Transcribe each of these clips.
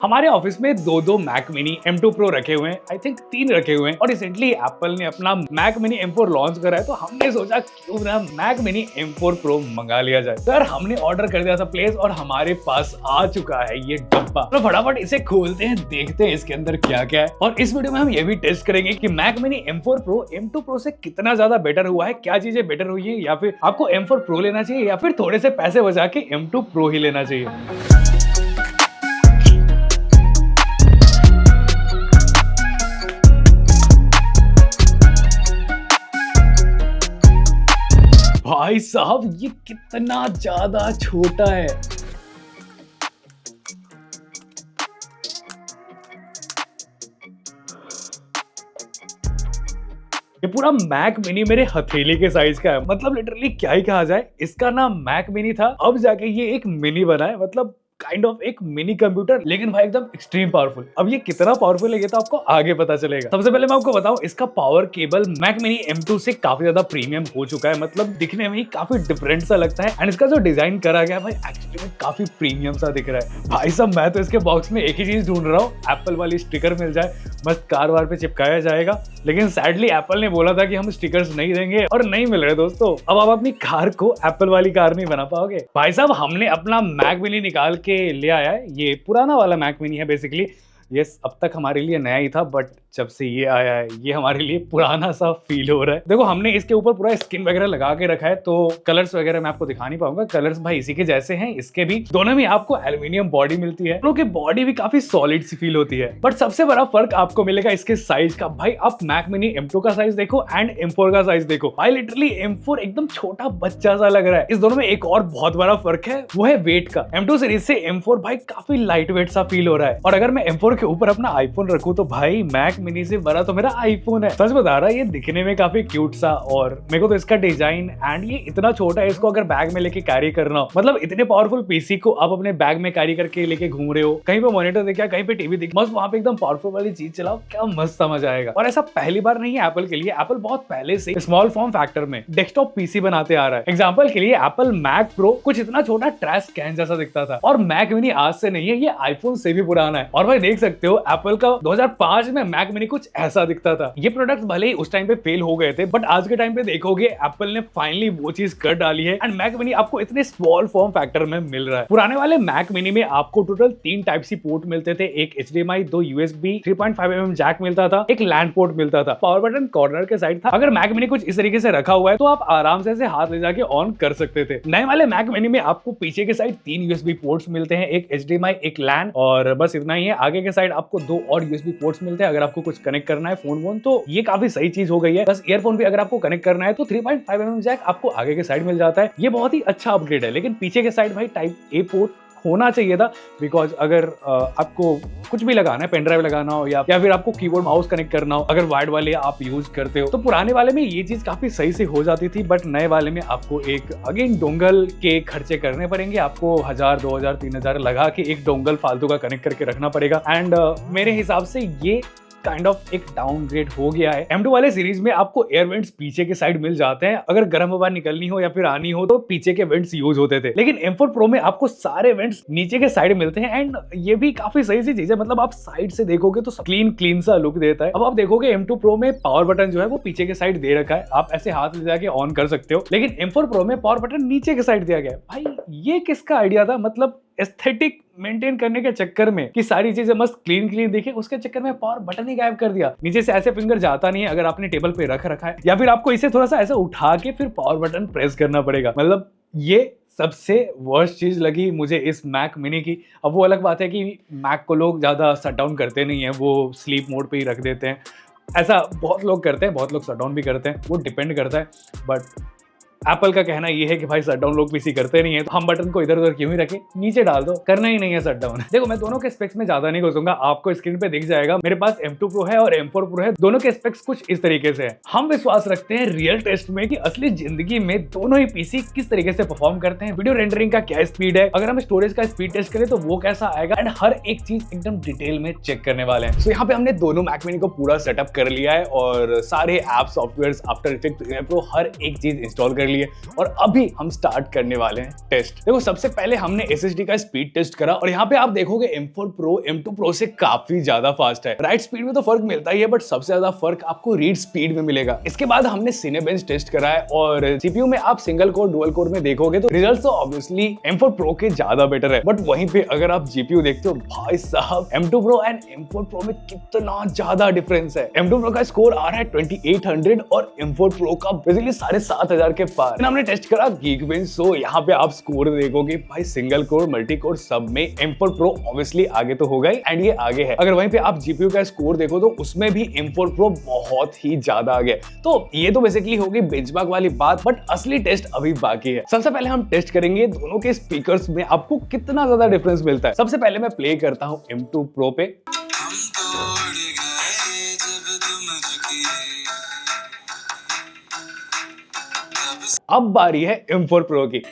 हमारे ऑफिस में दो मैक मिनी M2 Pro रखे हुए हैं, आई थिंक 3 रखे हुए हैं। और रिसेंटली एप्पल ने अपना मैक मिनी M4 लॉन्च करा है, तो हमने सोचा क्यों ना मैक मिनी M4 Pro मंगा लिया जाए। तो यार हमने ऑर्डर कर दिया था प्लेस और हमारे पास आ चुका है ये डब्बा। तो फटाफट इसे खोलते हैं, देखते हैं इसके अंदर क्या क्या है। और इस वीडियो में हम ये भी टेस्ट करेंगे कि Mac mini M4 Pro M2 Pro से कितना ज्यादा बेटर हुआ है, क्या चीजें बेटर हुई है, या फिर आपको M4 Pro लेना चाहिए या फिर थोड़े से पैसे बचा के M2 Pro ही लेना चाहिए। भाई साहब ये कितना ज्यादा छोटा है। ये पूरा मैक मिनी मेरे हथेली के साइज का है। मतलब लिटरली क्या ही कहा जाए, इसका नाम मैक मिनी था, अब जाके ये एक मिनी बना है। मतलब काइंड ऑफ एक मिनी कंप्यूटर, लेकिन भाई एकदम एक्सट्रीम पावरफुल। अब ये कितना पावरफुल है ये तो आपको आगे पता चलेगा। सबसे पहले मैं आपको बताऊं, इसका power cable Mac mini M2 से काफी ज्यादा प्रीमियम हो चुका है। मतलब दिखने में ही काफी डिफरेंट सा लगता है एंड इसका जो डिजाइन करा गया है भाई एक्चुअली में काफी प्रीमियम सा दिख रहा है। भाई साहब मैं तो इसके बॉक्स में एक ही चीज ढूंढ रहा हूँ, एप्पल वाली स्टिकर मिल जाए, मस्त कार वार पे चिपकाया जाएगा। लेकिन सैडली एप्पल ने बोला था कि हम स्टिकर्स नहीं देंगे और नहीं मिल रहे दोस्तों। अब आप अपनी कार को एप्पल वाली कार नहीं बना पाओगे। भाई साहब हमने अपना मैक मिनी निकाल के ले आया है। ये पुराना वाला मैक मिनी है बेसिकली। यस, अब तक हमारे लिए नया ही था, बट जब से ये आया है ये हमारे लिए पुराना सा फील हो रहा है। देखो हमने इसके ऊपर पूरा स्किन वगैरह लगा के रखा है, तो कलर्स वगैरह मैं आपको दिखा नहीं पाऊंगा। कलर्स भाई इसी के जैसे हैं, इसके भी दोनों में आपको एल्यूमिनियम बॉडी मिलती है। दोनों की बॉडी भी काफी सॉलिड सी फील होती है। बट सबसे बड़ा फर्क आपको मिलेगा इसके साइज का। भाई आप मैक मिनी M2 का साइज देखो एंड M4 का साइज देखो। भाई लिटरली M4 एकदम छोटा बच्चा सा लग रहा है। इस दोनों में एक और बहुत बड़ा फर्क है, वो है वेट का। M2 सीरीज से M4 भाई काफी लाइट वेट सा फील हो रहा है। और अगर मैं M4 के ऊपर अपना आईफोन रखूं तो भाई मैक मिनी से बड़ा तो मेरा आईफोन है। सच बता रहा है, ये दिखने में काफी क्यूट सा, और मेरे को तो इसका डिजाइन एंड ये इतना छोटा है, इसको अगर बैग में लेके कैरी करना हो, मतलब इतने पावरफुल पीसी को आप अपने बैग में कैरी करके लेके घूम रहे हो, कहीं पे मॉनिटर देखा, कहीं पे टीवी दिख, मस्त वहां पे एकदम पावरफुल वाली चीज चलाओ, क्या मस्त समझ आएगा। और ऐसा पहली बार नहीं है एप्पल के लिए। एप्पल बहुत पहले से स्मॉल फॉर्म फैक्टर में डेस्कटॉप पीसी बनाते आ रहा है। एग्जाम्पल के लिए एप्पल मैक प्रो कुछ इतना छोटा ट्रैश कैन जैसा दिखता था, और मैक मिनी आज से नहीं है, ये आईफोन से भी पुराना है। और भाई देख सकते हो एप्पल का 2005 में मैक मिनी कुछ ऐसा दिखता था। ये प्रोडक्ट भले ही उस टाइम पे फेल हो गए थे, बट आज के टाइम पे देखोगे एप्पल ने फाइनली वो चीज कर डाली है एंड मैक मिनी आपको इतने स्मॉल फॉर्म फैक्टर में मिल रहा है। पुराने वाले मैक मिनी में आपको टोटल 3 टाइप सी पोर्ट मिलते थे, एक HDMI, 2 USB, 3.5mm जैक मिलता था, एक लैंड पोर्ट मिलता था। पावर बटन कॉर्नर के साइड था। अगर मैक मिनी कुछ इस तरीके से रखा हुआ है तो आप आराम से हाथ ले जाके ऑन कर सकते थे। नए वाले मैक मिनी में आपको पीछे के साइड 3 USB पोर्ट्स मिलते हैं, एक HDMI, एक लैन, और बस इतना ही है। आगे के साइड आपको 2 और USB पोर्ट्स मिलते हैं अगर आपको कुछ कनेक्ट करना है फोन वोन, तो ये काफी सही चीज हो गई है। बस ईयरफोन भी अगर आपको कनेक्ट करना है तो 3.5mm जैक आपको आगे के साइड मिल जाता है। ये बहुत ही अच्छा अपग्रेड है। लेकिन पीछे के साइड भाई टाइप A पोर्ट होना चाहिए था, बिकॉज अगर आपको कुछ भी लगाना है, पेन ड्राइव लगाना हो या फिर आपको कीबोर्ड माउस कनेक्ट करना हो, अगर वायर्ड वाले आप यूज करते हो, तो पुराने वाले में ये चीज काफी सही से हो जाती थी। बट नए वाले में आपको एक अगेन डोंगल के खर्चे करने पड़ेंगे। आपको 1000, 2000, 3000 लगा के एक डोंगल फालतू का कनेक्ट करके रखना पड़ेगा। एंड मेरे हिसाब से ये काइंड ऑफ एक डाउनग्रेड हो गया है। M2 वाले सीरीज में आपको एयर वेंट्स पीछे के साइड मिल जाते हैं, अगर गर्म हवा निकलनी हो या फिर आनी हो तो पीछे के वेंट्स यूज होते थे। लेकिन M4 Pro में आपको सारे वेंट्स नीचे के साइड मिलते हैं एंड ये भी काफी सही सी चीज है। मतलब आप साइड से देखोगे तो क्लीन सा लुक देता है। अब आप देखोगे M2 Pro में पावर बटन जो है वो पीछे के साइड दे रखा है, आप ऐसे हाथ ले जाके ऑन कर सकते हो। लेकिन M4 Pro में पावर बटन नीचे के साइड दिया गया है। भाई ये किसका आइडिया था? मतलब एस्थेटिक मेंटेन करने के चक्कर में कि सारी चीजें मस्त क्लीन दिखे, उसके चक्कर में पावर बटन ही गायब कर दिया। नीचे से ऐसे फिंगर जाता नहीं है अगर आपने टेबल पे रखा है, या फिर आपको इसे थोड़ा सा ऐसे उठा के फिर पावर बटन प्रेस करना पड़ेगा। मतलब ये सबसे वर्स्ट चीज लगी मुझे इस मैक मिनी की। अब वो अलग बात है कि मैक को लोग ज्यादा शट डाउन करते नहीं है, वो स्लीप मोड पे ही रख देते हैं। ऐसा बहुत लोग करते हैं, बहुत लोग शट डाउन भी करते हैं, वो डिपेंड करता है। बट एप्पल का कहना ये है कि भाई शटडाउन लोग पीसी करते नहीं है, तो हम बटन को इधर उधर क्यों ही रखें, नीचे डाल दो, करना ही नहीं है शटडाउन। देखो मैं दोनों के स्पेक्स में ज्यादा नहीं घुसूंगा, आपको स्क्रीन पे दिख जाएगा। मेरे पास M2 Pro है और M4 Pro है, दोनों के स्पेक्स कुछ इस तरीके से है। हम विश्वास रखते हैं रियल टेस्ट में कि असली जिंदगी में दोनों ही पीसी किस तरीके से परफॉर्म करते हैं, वीडियो रेंडरिंग का क्या स्पीड है, अगर हम स्टोरेज का स्पीड टेस्ट करें तो वो कैसा आएगा, एंड हर एक चीज एकदम डिटेल में चेक करने वाले हैं। तो यहाँ पे हमने दोनों मैक मिनी को पूरा सेटअप कर लिया है और सारे app, software, after effect, pro हर एक चीज इंस्टॉल कर लिए और अभी हम स्टार्ट करने वाले हैं टेस्ट। देखो सबसे पहले हमने SSD का स्पीड टेस्ट करा और यहाँ पे आप देखोगे M4 Pro M2 Pro से काफी ज्यादा फास्ट है। राइट स्पीड में तो फर्क मिलता ही है, बट सबसे ज्यादा फर्क आपको रीड स्पीड में मिलेगा। इसके बाद हमने Cinebench टेस्ट करा है और CPU में आप सिंगल कोर डुअल कोर में देखोगे तो रिजल्ट तो ऑब्वियसली M4 Pro के ज्यादा बेटर है, बट वहीं पे अगर आप GPU देखते हो भाई साहब M2 Pro and M4 Pro में कितना ज्यादा डिफरेंस है। M2 Pro का स्कोर आ रहा है 2800 और M4 Pro का बेसिकली 7500 के पार। हमने टेस्ट करा Geekbench, सो यहाँ पे आप स्कोर देखोगे भाई सिंगल कोर मल्टी कोर सब में M4 Pro ऑब्वियसली आगे तो होगा ही एंड ये आगे है। अगर वहीं पे आप GPU का स्कोर देखो तो उसमें भी M4 Pro बहुत ही ज्यादा आगे है। तो ये तो बेसिकली होगी बेंचमार्क वाली बात, बट असली टेस्ट अभी बाकी है। सबसे पहले हम टेस्ट करेंगे दोनों के स्पीकर्स में आपको कितना ज्यादा डिफरेंस मिलता है। सबसे पहले मैं प्ले करता हूँ M2 Pro पे। अब बारी है M4 Pro की।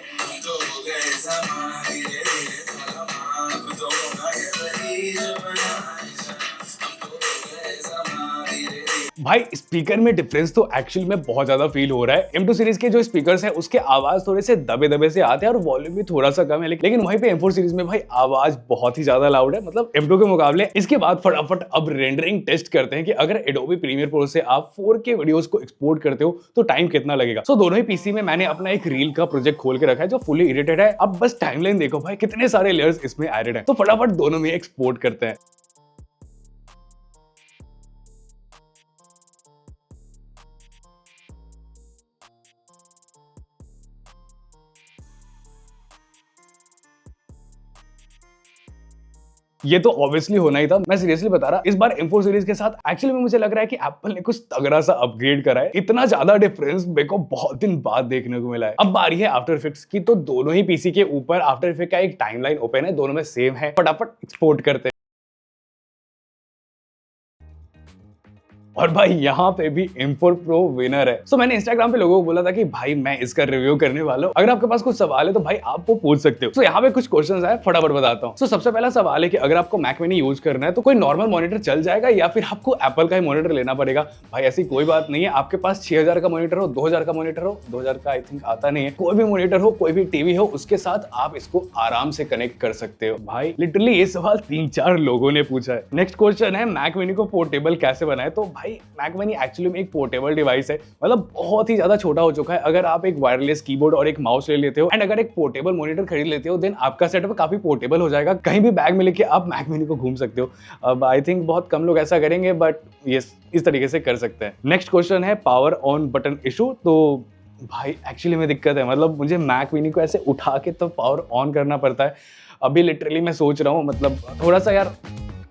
भाई स्पीकर में डिफरेंस तो एक्चुअली में बहुत ज्यादा फील हो रहा है। M2 सीरीज के जो स्पीकर्स हैं उसके आवाज थोड़े से दबे दबे से आते हैं और वॉल्यूम भी थोड़ा सा कम है, लेकिन वहीं पे M4 सीरीज में भाई आवाज बहुत ही ज्यादा लाउड है, मतलब M2 के मुकाबले। इसके बाद फटाफट अब रेंडरिंग टेस्ट करते हैं कि अगर Adobe Premiere Pro से आप 4K वीडियोस को एक्सपोर्ट करते हो तो टाइम कितना लगेगा। सो दोनों ही पीसी में मैंने अपना एक रील का प्रोजेक्ट खोल के रखा है जो फुली एडिटेड है। अब बस टाइमलाइन देखो भाई कितने सारे लेयर्स इसमें एडेड है, तो फटाफट दोनों में एक्सपोर्ट करते हैं। ये तो ऑब्वियसली होना ही था, मैं सीरियसली बता रहा। इस बार M4 सीरीज के साथ एक्चुअली में मुझे लग रहा है कि एप्पल ने कुछ तगड़ा सा अपग्रेड करा है। इतना ज्यादा डिफरेंस मेरे को बहुत दिन बाद देखने को मिला है। अब बारी है आफ्टर इफेक्ट्स की, तो दोनों ही पीसी के ऊपर आफ्टर इफेक्ट का एक टाइमलाइन ओपन है, दोनों में सेम है। फटाफट एक्सपोर्ट करते हैं। और भाई यहाँ पे भी M4 Pro विनर है। सो मैंने इंस्टाग्राम पे लोगों को बोला था कि भाई मैं इसका रिव्यू करने वाला हूँ, अगर आपके पास कुछ सवाल है तो भाई आप वो पूछ सकते हो। सो यहाँ पे कुछ क्वेश्चंस आए, फटाफट बताता हूँ। सो सबसे पहला सवाल है कि अगर आपको मैक मिनी यूज करना है तो कोई नॉर्मल मॉनिटर चल जाएगा या फिर आपको एप्पल का ही मॉनिटर लेना पड़ेगा। भाई ऐसी कोई बात नहीं है, आपके पास 6000 का मॉनिटर हो, 2000 का मॉनिटर हो, 2000 का आई थिंक आता नहीं है, कोई भी मॉनिटर हो, कोई भी टीवी हो, उसके साथ आप इसको आराम से कनेक्ट कर सकते हो। भाई लिटरली ये सवाल 3-4 लोगों ने पूछा है। नेक्स्ट क्वेश्चन है मैक मिनी को पोर्टेबल कैसे बनाए। तो भाई मैक मिनी एक्चुअली में एक पोर्टेबल डिवाइस है, मतलब बहुत ही ज्यादा छोटा हो चुका है। अगर आप एक वायरलेस कीबोर्ड और एक माउस ले लेते हो एंड अगर एक पोर्टेबल मॉनिटर खरीद लेते हो, देन आपका सेटअप काफी पोर्टेबल हो जाएगा। कहीं भी बैग में लेके आप मैक मिनी को घूम सकते हो। अब आई थिंक बहुत कम लोग ऐसा करेंगे, बट ये इस तरीके से कर सकते हैं। नेक्स्ट क्वेश्चन है पावर ऑन बटन इशू। तो भाई एक्चुअली में दिक्कत है, मतलब मुझे मैक मिनी को ऐसे उठा के तो पावर ऑन करना पड़ता है। अभी लिटरली मैं सोच रहा हूँ, मतलब थोड़ा सा यार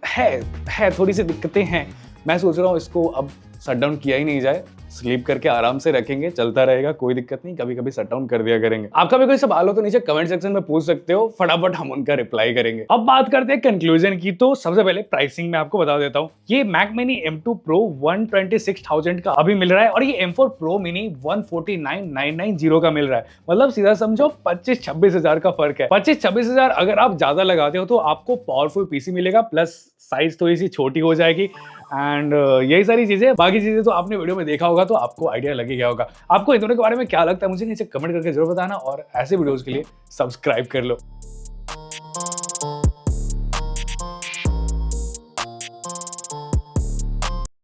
है थोड़ी सी दिक्कतें हैं। मैं सोच रहा हूँ इसको अब शट डाउन किया ही नहीं जाए, स्लीप करके आराम से रखेंगे, चलता रहेगा, कोई दिक्कत नहीं, कभी कभी शट डाउन कर दिया करेंगे। आपका भी कोई सवाल हो तो नीचे कमेंट सेक्शन में पूछ सकते हो, फटाफट हम उनका रिप्लाई करेंगे। अब बात करते हैं कंक्लूजन की। तो सबसे पहले प्राइसिंग में आपको बता देता हूँ, ये मैक मिनी M2 Pro 126,000 का अभी मिल रहा है और ये M4 Pro Mini 149,990 का मिल रहा है। मतलब सीधा समझो 25-26 हजार का फर्क है। 25-26 हजार अगर आप ज्यादा लगाते हो तो आपको पावरफुल पीसी मिलेगा, प्लस साइज थोड़ी सी छोटी हो जाएगी एंड यही सारी चीजें। बाकी चीजें तो आपने वीडियो में देखा होगा तो आपको आइडिया लग गया होगा। आपको इन दोनों के बारे में क्या लगता है मुझे नीचे कमेंट करके जरूर बताना और ऐसे वीडियोस के लिए सब्सक्राइब कर लो।